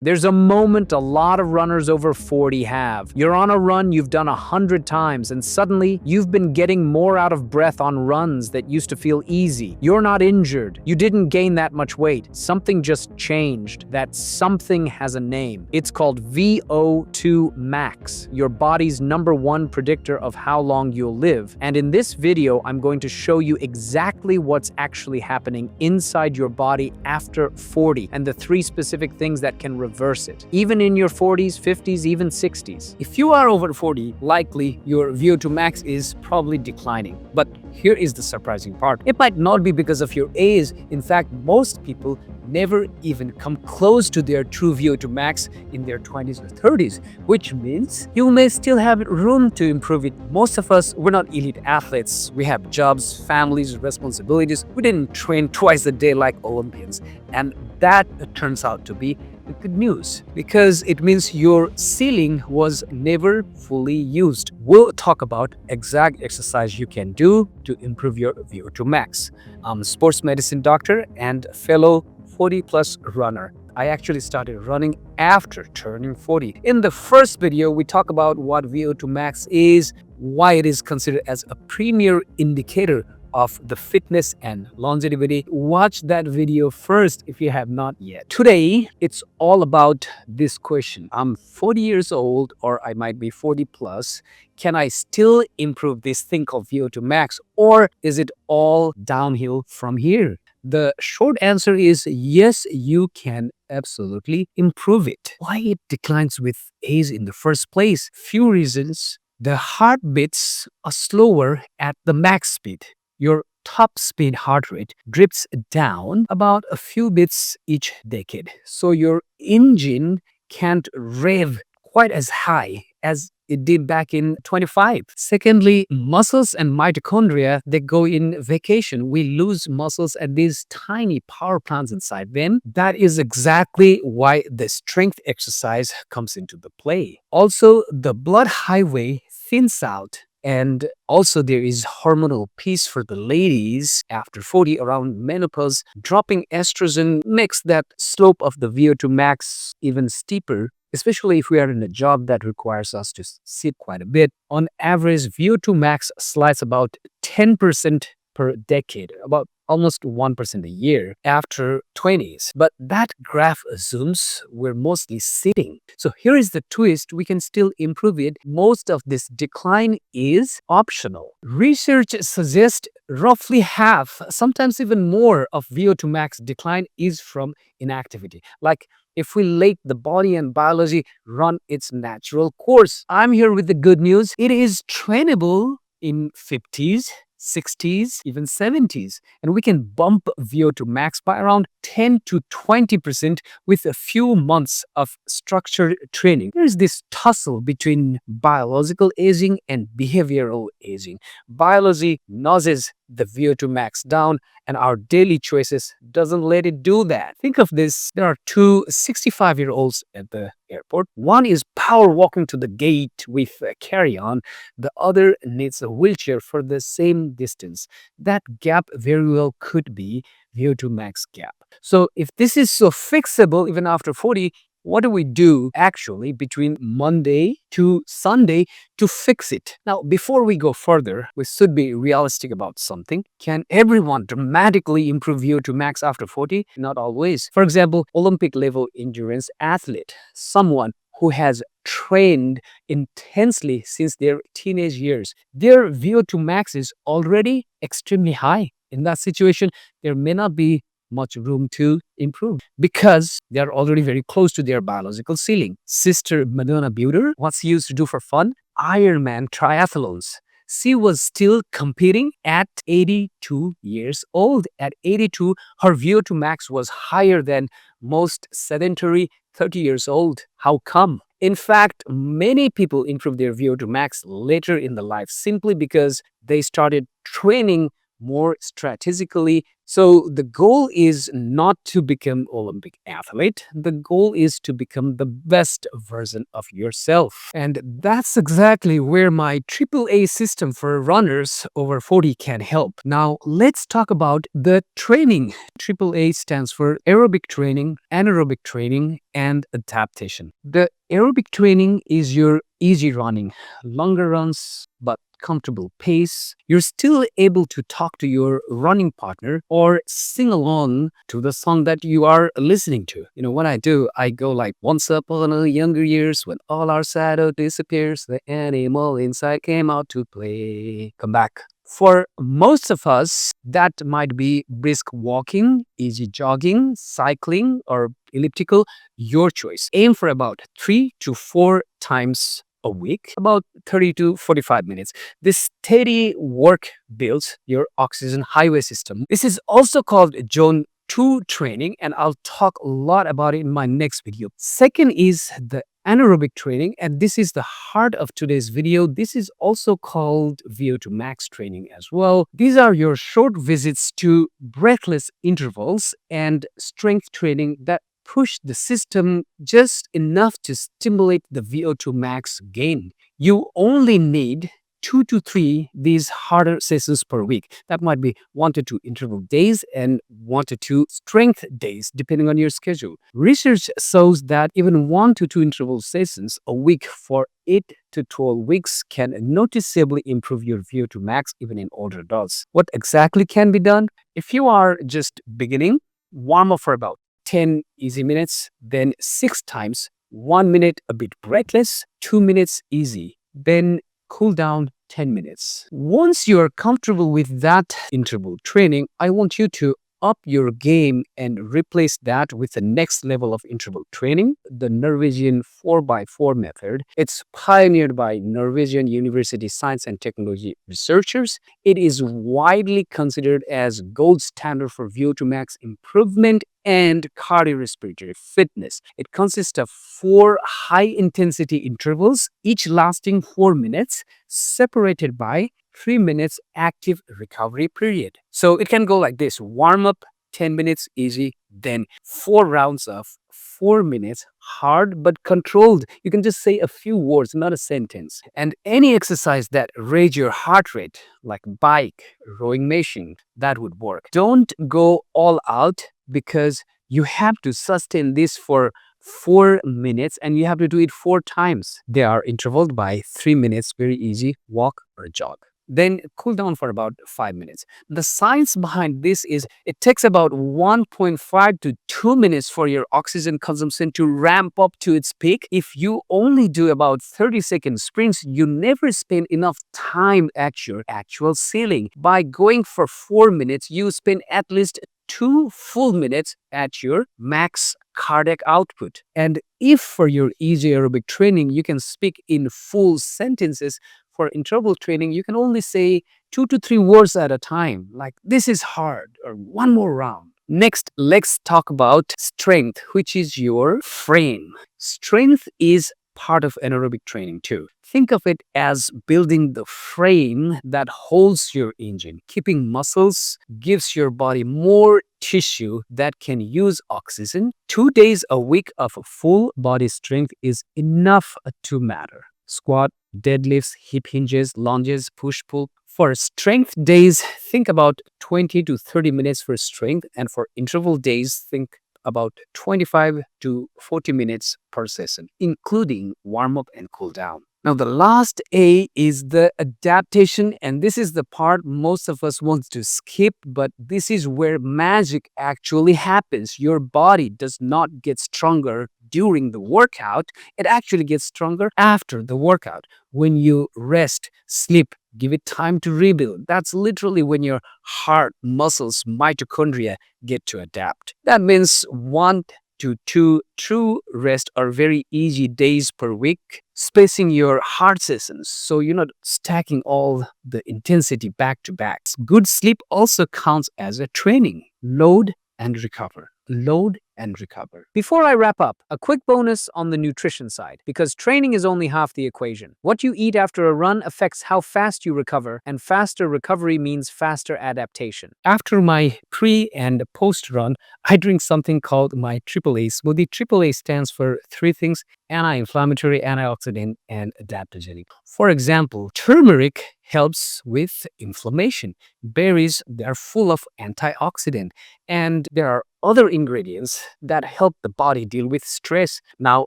There's a moment a lot of runners over 40 have. You're on a run you've done 100 times, and suddenly you've been getting more out of breath on runs that used to feel easy. You're not injured. You didn't gain that much weight. Something just changed. That something has a name. It's called VO2 max, your body's #1 predictor of how long you'll live. And in this video, I'm going to show you exactly what's actually happening inside your body after 40 and the 3 specific things that can reverse it, even in your 40s, 50s, even 60s. If you are over 40, likely your VO2 max is probably declining. But here is the surprising part. It might not be because of your age. In fact, most people never even come close to their true VO2 max in their 20s or 30s, which means you may still have room to improve it. Most of us, we're not elite athletes. We have jobs, families, responsibilities. We didn't train twice a day like Olympians. And that turns out to be good news, because it means your ceiling was never fully used. We'll talk about exact exercise you can do to improve your VO2 max. I'm a sports medicine doctor and fellow 40-plus runner. I actually started running after turning 40. In the first video, we talk about what VO2 max is, why it is considered as a premier indicator of the fitness and longevity. Watch that video first if you have not yet. Today, it's all about this question. I'm 40 years old, or I might be 40 plus. Can I still improve this thing called VO2 max, or is it all downhill from here? The short answer is yes, you can absolutely improve it. Why it declines with age in the first place? Few reasons. The heartbeats are slower at the max speed. Your top speed heart rate drifts down about a few beats each decade. So your engine can't rev quite as high as it did back in 25. Secondly, muscles and mitochondria, they go in vacation. We lose muscles at these tiny power plants inside them. That is exactly why the strength exercise comes into the play. Also, the blood highway thins out. And also there is hormonal piece for the ladies after 40 around menopause. Dropping estrogen makes that slope of the VO2 max even steeper, especially if we are in a job that requires us to sit quite a bit. On average, VO2 max slides about 10% per decade, about almost 1% a year after 20s. But that graph assumes we're mostly sitting. So here is the twist. We can still improve it. Most of this decline is optional. Research suggests roughly half, sometimes even more, of VO2 max decline is from inactivity. Like if we let the body and biology run its natural course. I'm here with the good news. It is trainable in 50s, 60s, even 70s. And we can bump VO2 max by around 10 to 20% with a few months of structured training. There's this tussle between biological aging and behavioral aging. Biology nudges the VO2 max down, and our daily choices doesn't let it do that. Think of this. There are 2 65-year-olds at the airport. One is power walking to the gate with a carry-on. The other needs a wheelchair for the same distance. That gap very well could be VO2 max gap. So if this is so fixable even after 40, what do we do actually between Monday to Sunday to fix it? Now, before we go further, we should be realistic about something. Can everyone dramatically improve VO2 max after 40? Not always. For example, Olympic level endurance athlete, someone who has trained intensely since their teenage years, their VO2 max is already extremely high. In that situation, there may not be much room to improve because they are already very close to their biological ceiling. Sister Madonna Buter, what she used to do for fun? Ironman triathlons. She was still competing at 82 years old. At 82, her VO2 max was higher than most sedentary 30 years old. How come? In fact, many people improve their VO2 max later in the life simply because they started training more strategically, So the goal is not to become Olympic athlete. The goal is to become the best version of yourself. And that's exactly where my AAA system for runners over 40 can help. Now, let's talk about the training. AAA stands for aerobic training, anaerobic training, and adaptation. The aerobic training is your easy running, longer runs, but comfortable pace. You're still able to talk to your running partner or sing along to the song that you are listening to. What I do, I go like, once upon a younger years, when all our shadow disappears, the animal inside came out to play. Come back. For most of us, that might be brisk walking, easy jogging, cycling, or elliptical, your choice. Aim for about 3 to 4 times a week, about 30 to 45 minutes. This steady work builds your oxygen highway system. This is also called zone 2 training, and I'll talk a lot about it in my next video. Second is the anaerobic training, and this is the heart of today's video. This is also called VO2 max training as well. These are your short visits to breathless intervals and strength training that push the system just enough to stimulate the VO2 max gain. You only need 2 to 3 these harder sessions per week. That might be 1 to 2 interval days and 1 to 2 strength days, depending on your schedule. Research shows that even 1 to 2 interval sessions a week for 8 to 12 weeks can noticeably improve your VO2 max even in older adults. What exactly can be done? If you are just beginning, warm up for about 10 easy minutes, then 6 times, 1 minute a bit breathless, 2 minutes easy, then cool down 10 minutes. Once you're comfortable with that interval training, I want you to up your game and replace that with the next level of interval training, the Norwegian 4x4 method. It's pioneered by Norwegian University Science and Technology researchers. It is widely considered as gold standard for VO2 max improvement and cardiorespiratory fitness. It consists of 4 high-intensity intervals, each lasting 4 minutes, separated by 3 minutes active recovery period. So it can go like this: warm up, 10 minutes easy, then 4 rounds of 4 minutes hard but controlled. You can just say a few words, not a sentence. And any exercise that raise your heart rate, like bike, rowing machine, that would work. Don't go all out, because you have to sustain this for 4 minutes and you have to do it 4 times. They are intervalled by 3 minutes, very easy, walk or jog. Then cool down for about 5 minutes. The science behind this is it takes about 1.5 to 2 minutes for your oxygen consumption to ramp up to its peak. If you only do about 30-second sprints, you never spend enough time at your actual ceiling. By going for 4 minutes, you spend at least 2 full minutes at your max cardiac output. And if for your easy aerobic training, you can speak in full sentences, for interval training, you can only say 2 to 3 words at a time, like "this is hard" or "one more round." Next, let's talk about strength, which is your frame. Strength is part of anaerobic training too. Think of it as building the frame that holds your engine. Keeping muscles gives your body more tissue that can use oxygen. 2 days a week of full body strength is enough to matter. Squat, deadlifts, hip hinges, lunges, push-pull. For strength days, think about 20 to 30 minutes for strength, and for interval days, think about 25 to 40 minutes per session, including warm-up and cool-down. Now, the last A is the adaptation, and this is the part most of us want to skip, but this is where magic actually happens. Your body does not get stronger during the workout. It actually gets stronger after the workout. When you rest, sleep, give it time to rebuild. That's literally when your heart, muscles, mitochondria get to adapt. That means 1 to 2 true rest or very easy days per week, spacing your hard sessions so you're not stacking all the intensity back to back. Good sleep also counts as a training. Load and recover. load and recover. Before I wrap up, a quick bonus on the nutrition side, because training is only half the equation. What you eat after a run affects how fast you recover, and faster recovery means faster adaptation. After my pre and post run, I drink something called my AAA smoothie. AAA stands for three things: anti-inflammatory, antioxidant, and adaptogenic. For example, turmeric helps with inflammation. Berries, they are full of antioxidant, and there are other ingredients that help the body deal with stress. Now,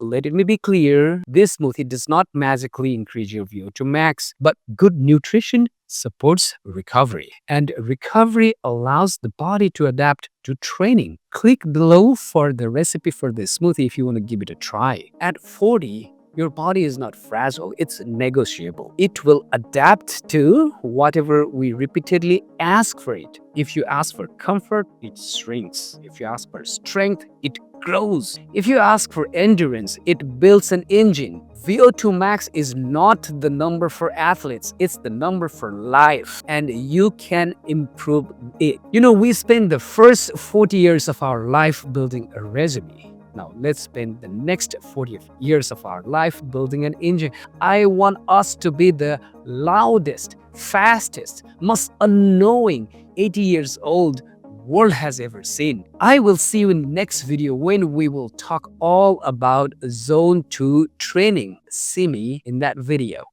let me be clear, this smoothie does not magically increase your VO2 max, but good nutrition supports recovery, and recovery allows the body to adapt to training. Click below for the recipe for this smoothie if you want to give it a try. At 40, your body is not fragile, it's negotiable. It will adapt to whatever we repeatedly ask for it. If you ask for comfort, it shrinks. If you ask for strength, it grows. If you ask for endurance, it builds an engine. VO2 max is not the number for athletes, it's the number for life, and you can improve it. We spend the first 40 years of our life building a resume. Now, let's spend the next 40 years of our life building an engine. I want us to be the loudest, fastest, most unknowing 80 years old world has ever seen. I will see you in the next video when we will talk all about Zone 2 training. See me in that video.